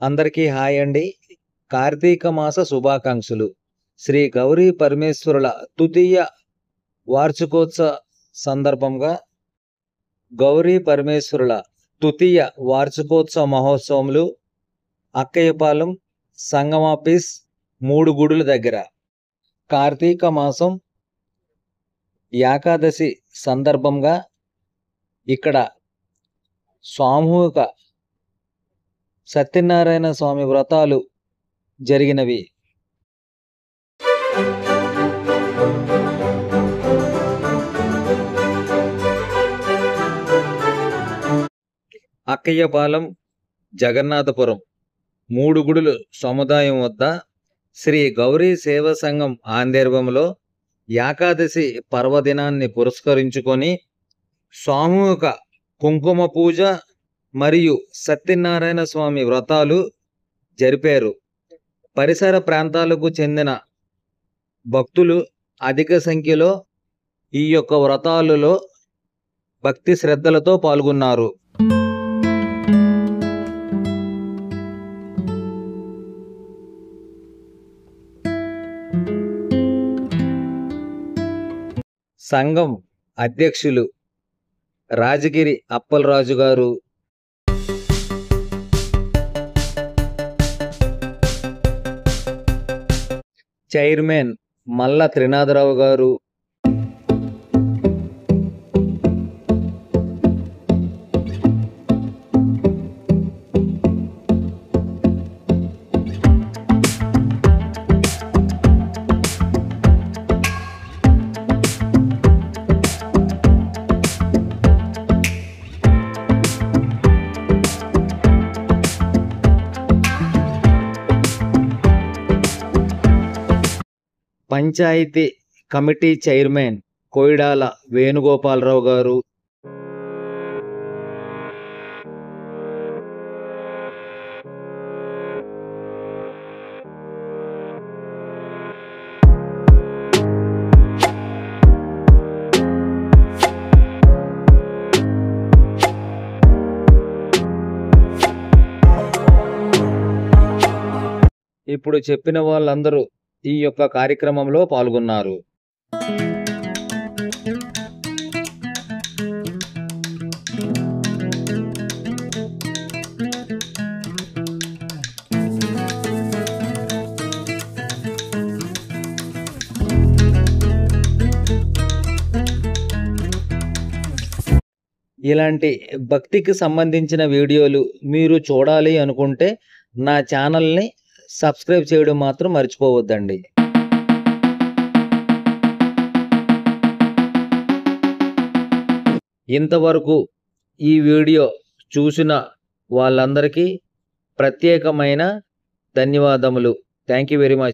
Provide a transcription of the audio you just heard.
అందరికీ హాయ్ అండి. కార్తీక మాస శుభాకాంక్షలు. శ్రీ గౌరీ పరమేశ్వరుల తృతీయ వార్షికోత్సవ సందర్భంగా గౌరీ పరమేశ్వరుల తృతీయ వార్షికోత్సవ మహోత్సవములు అక్కయ్యపాలెం సంగమాఫీస్ 3 గుడుల దగ్గర కార్తీక మాసం ఏకాదశి సందర్భంగా ఇక్కడ సామూహిక సత్యనారాయణ స్వామి వ్రతాలు జరిగినవి. అక్కయ్యపాలెం జగన్నాథపురం 3 గుడులు సముదాయం వద్ద శ్రీ గౌరీ సేవా సంఘం ఆందర్భంలో ఏకాదశి పర్వదినాన్ని పురస్కరించుకొని సామూహిక కుంకుమ పూజ మరియు సత్యనారాయణ స్వామి వ్రతాలు జరిపారు. పరిసర ప్రాంతాలకు చెందిన భక్తులు అధిక సంఖ్యలో ఈ యొక్క వ్రతాలలో భక్తి శ్రద్ధలతో పాల్గొన్నారు. సంఘం అధ్యక్షులు రాజగిరి అప్పలరాజు గారు, చైర్మన్ మల్ల త్రినాథరావు గారు, పంచాయతీ కమిటీ చైర్మన్ కోయిడాల వేణుగోపాలరావు గారు, ఇప్పుడు చెప్పిన వాళ్ళందరూ ఈ యొక్క కార్యక్రమంలో పాల్గొన్నారు. ఇలాంటి భక్తికి సంబంధించిన వీడియోలు మీరు చూడాలి అనుకుంటే నా ఛానల్ని సబ్స్క్రైబ్ చేయడం మాత్రం మర్చిపోవద్దండి. ఇంతవరకు ఈ వీడియో చూసిన వాళ్ళందరికీ ప్రత్యేకమైన ధన్యవాదములు. Thank you very much.